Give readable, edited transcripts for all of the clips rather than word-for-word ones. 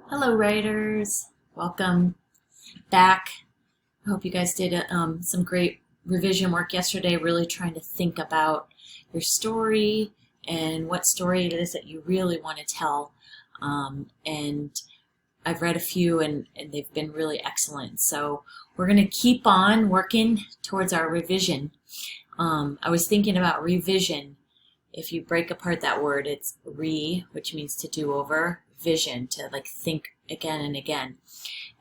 Hello, writers. Welcome back. I hope you guys did some great revision work yesterday, really trying to think about your story and what story it is that you really want to tell. And I've read a few and they've been really excellent. So we're going to keep on working towards our revision. I was thinking about revision. If you break apart that word, it's which means to do over, vision, to like think again and again.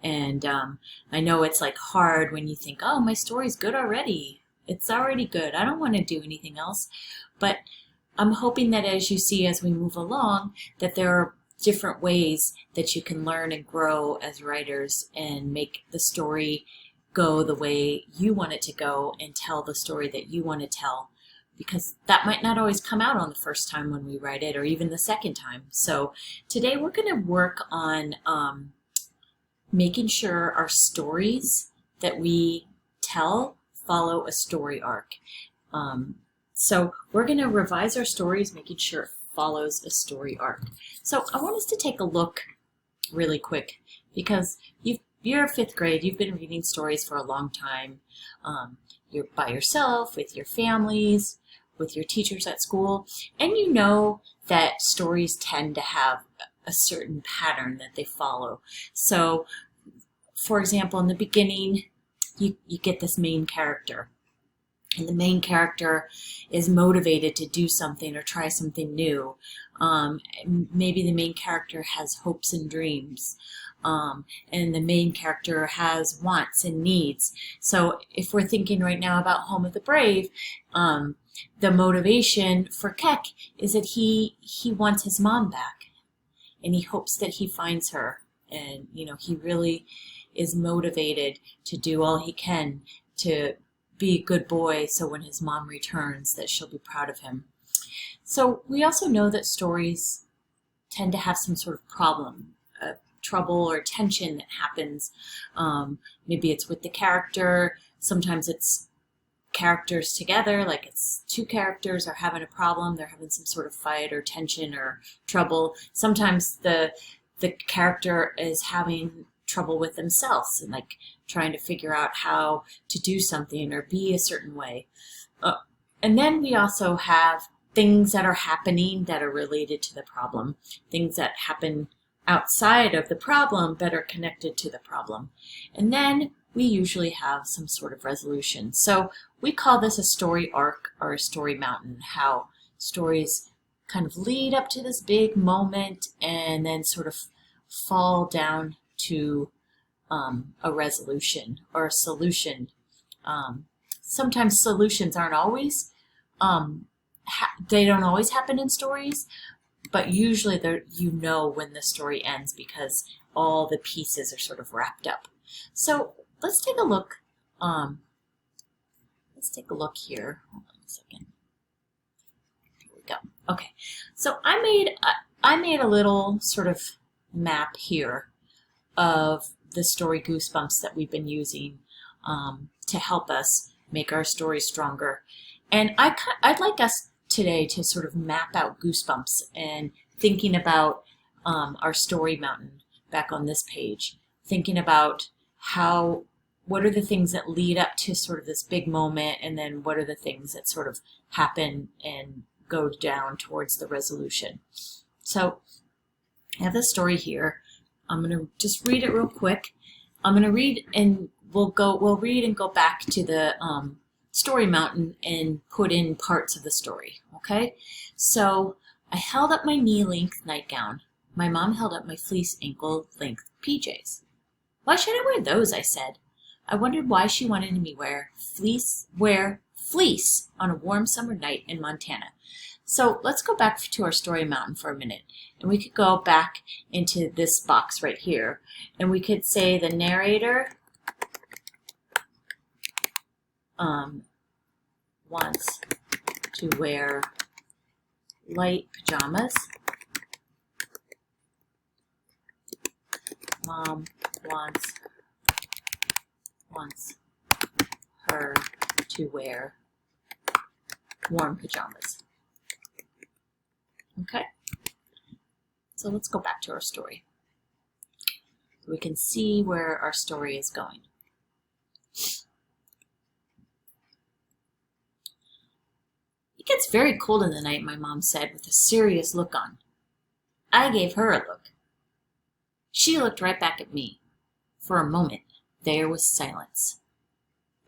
And I know it's like hard when you think, oh, my story's good already. It's already good. I don't want to do anything else. But I'm hoping that as you see as we move along, that there are different ways that you can learn and grow as writers and make the story go the way you want it to go and tell the story that you want to tell, because that might not always come out on the first time when we write it or even the second time. So today we're going to work on making sure our stories that we tell follow a story arc. So we're going to revise our stories, making sure it follows a story arc. So I want us to take a look really quick, because you're fifth grade, you've been reading stories for a long time. You're by yourself, with your families, with your teachers at school, and you know that stories tend to have a certain pattern that they follow. So, for example, in the beginning, you get this main character, and the main character is motivated to do something or try something new. Maybe the main character has hopes and dreams. And the main character has wants and needs. So if we're thinking right now about Home of the Brave, the motivation for Keck is that he wants his mom back, and he hopes that he finds her, and he really is motivated to do all he can to be a good boy, so when his mom returns that she'll be proud of him. So we also know that stories tend to have some sort of problem, trouble or tension that happens. Maybe it's with the character, sometimes it's characters together, like it's two characters are having a problem, they're having some sort of fight or tension or trouble. Sometimes the character is having trouble with themselves and like trying to figure out how to do something or be a certain way. And then we also have things that are happening that are related to the problem, things that happen outside of the problem but are connected to the problem. And then we usually have some sort of resolution. So we call this a story arc or a story mountain, how stories kind of lead up to this big moment and then sort of fall down to a resolution or a solution. Sometimes solutions aren't always, they don't always happen in stories, but usually when the story ends because all the pieces are sort of wrapped up. So let's take a look. Let's take a look here. Hold on a second. Here we go. Okay, so I made a little sort of map here of the story Goosebumps that we've been using to help us make our story stronger. And I'd like us today to sort of map out Goosebumps and thinking about our story mountain back on this page, thinking about what are the things that lead up to sort of this big moment, and then what are the things that sort of happen and go down towards the resolution. So I have this story here. I'm going to just read it real quick. I'm going to read and we'll read and go back to the story mountain and put in parts of the story, okay? So I held up my knee-length nightgown. My mom held up my fleece ankle-length PJs. Why should I wear those, I said. I wondered why she wanted me wear fleece on a warm summer night in Montana. So let's go back to our story mountain for a minute, and we could go back into this box right here, and we could say the narrator wants to wear light pajamas. Mom wants her to wear warm pajamas. Okay, so let's go back to our story. so we can see where our story is going. It gets very cold in the night, my mom said with a serious look on. I gave her a look. She looked right back at me. For a moment, there was silence.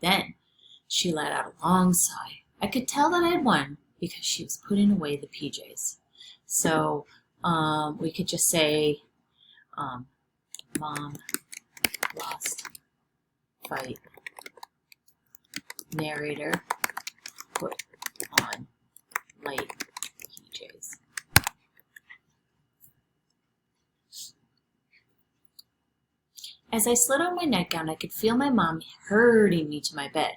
Then she let out a long sigh. I could tell that I had won because she was putting away the PJs. So we could just say, Mom lost fight. Narrator put on light PJs. As I slid on my nightgown, I could feel my mom herding me to my bed.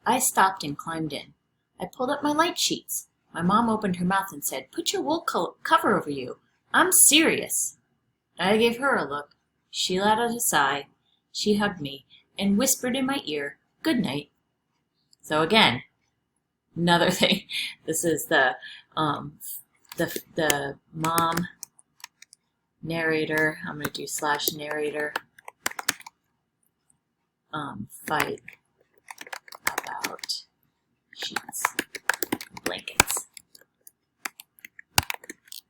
I stopped and climbed in. I pulled up my light sheets. My mom opened her mouth and said, "Put your wool cover over you. I'm serious." I gave her a look. She let out a sigh. She hugged me and whispered in my ear, "Good night." So again, another thing. This is the mom narrator. I'm going to do /narrator. Fight about sheets, blankets.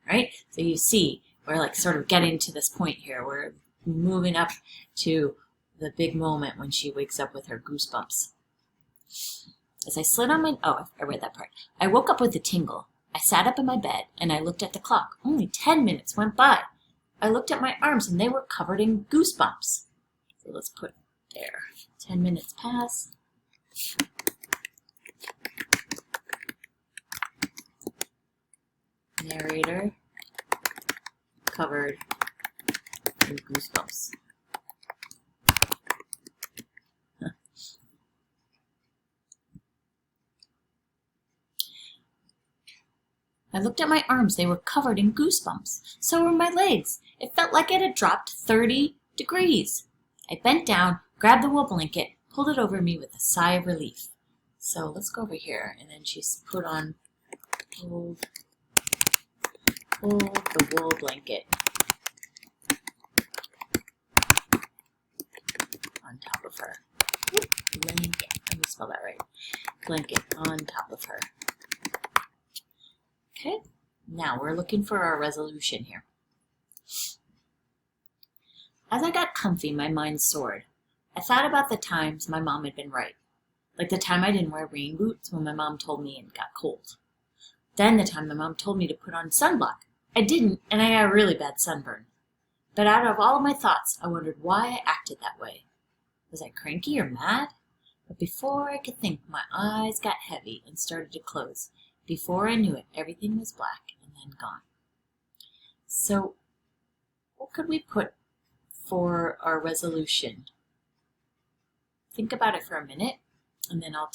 Right? So you see, we're like sort of getting to this point here. We're moving up to the big moment when she wakes up with her goosebumps. As I slid on my, I read that part. I woke up with a tingle. I sat up in my bed and I looked at the clock. Only 10 minutes went by. I looked at my arms and they were covered in goosebumps. So let's put there. 10 minutes pass. Narrator covered in goosebumps. I looked at my arms. They were covered in goosebumps. So were my legs. It felt like it had dropped 30 degrees. I bent down, grabbed the wool blanket, pulled it over me with a sigh of relief. So let's go over here. And then she's put on, pull the wool blanket on top of her. Blanket. Let me spell that right. Blanket on top of her. Okay, now we're looking for our resolution here. As I got comfy, my mind soared. I thought about the times my mom had been right. Like the time I didn't wear rain boots when my mom told me it got cold. Then the time my mom told me to put on sunblock. I didn't, and I got a really bad sunburn. But out of all of my thoughts, I wondered why I acted that way. Was I cranky or mad? But before I could think, my eyes got heavy and started to close. Before I knew it, everything was black and then gone. So, what could we put for our resolution? Think about it for a minute, and then I'll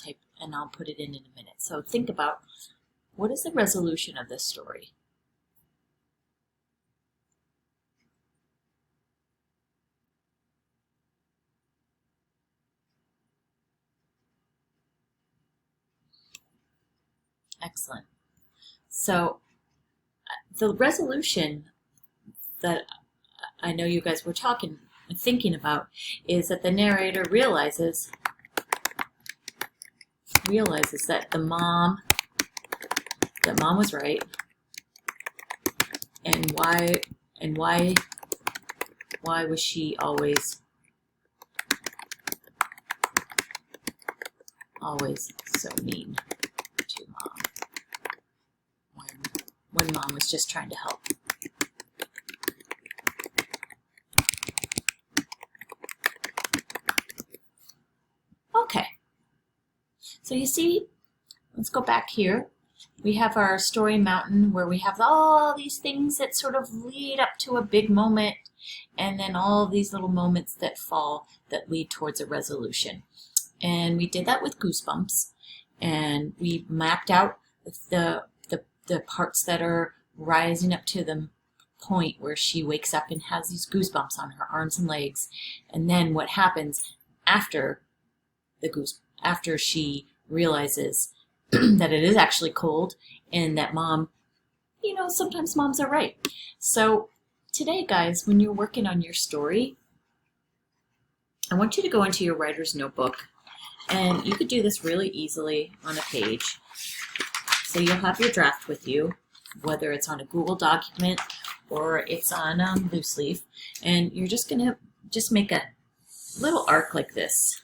put it in a minute. So think about, what is the resolution of this story? Excellent. So the resolution that I know you guys were thinking about is that the narrator realizes that mom was right, and why was she always so mean to mom when mom was just trying to help. Okay, so you see, let's go back here. We have our story mountain where we have all these things that sort of lead up to a big moment, and then all these little moments that lead towards a resolution. And we did that with Goosebumps, and we mapped out the parts that are rising up to the point where she wakes up and has these goosebumps on her arms and legs, and then what happens after she realizes that it is actually cold and that mom, sometimes moms are right. So today, guys, when you're working on your story, I want you to go into your writer's notebook, and you could do this really easily on a page. So you'll have your draft with you, whether it's on a Google document or it's on loose leaf, and you're just going to just make a little arc like this.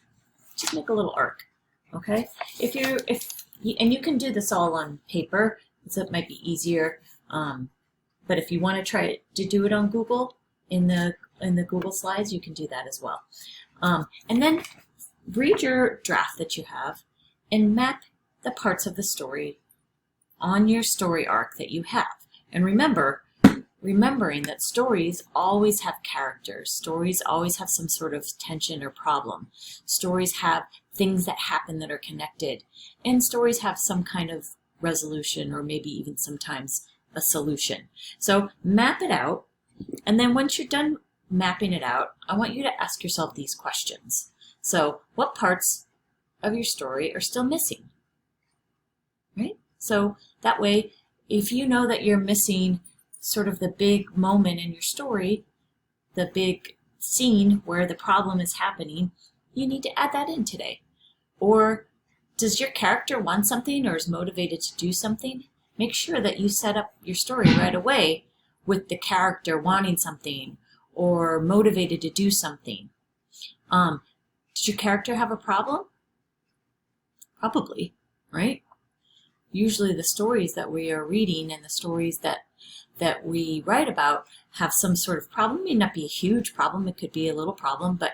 Just make a little arc, okay? And you can do this all on paper, so it might be easier. But if you want to try to do it on Google in the Google Slides, you can do that as well. And then read your draft that you have and map the parts of the story on your story arc that you have. And remembering that stories always have characters. Stories always have some sort of tension or problem. Stories have things that happen that are connected. And stories have some kind of resolution or maybe even sometimes a solution. So map it out. And then once you're done mapping it out, I want you to ask yourself these questions. So what parts of your story are still missing? Right? So that way, if you know that you're missing sort of the big moment in your story, the big scene where the problem is happening, you need to add that in today. Or does your character want something or is motivated to do something? Make sure that you set up your story right away with the character wanting something or motivated to do something. Does your character have a problem? Probably, right? Usually the stories that we are reading and the stories that we write about have some sort of problem. It may not be a huge problem, it could be a little problem, but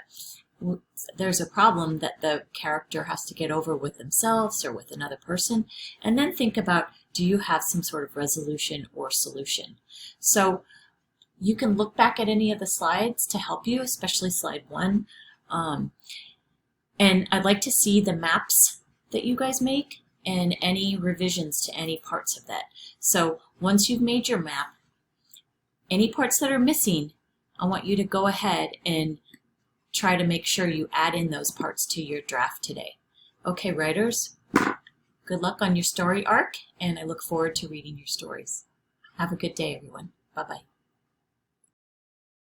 there's a problem that the character has to get over with themselves or with another person. And then think about, do you have some sort of resolution or solution? So you can look back at any of the slides to help you, especially slide 1. And I'd like to see the maps that you guys make and any revisions to any parts of that. So once you've made your map, any parts that are missing, I want you to go ahead and try to make sure you add in those parts to your draft today. Okay, writers, good luck on your story arc, and I look forward to reading your stories. Have a good day, everyone. Bye-bye.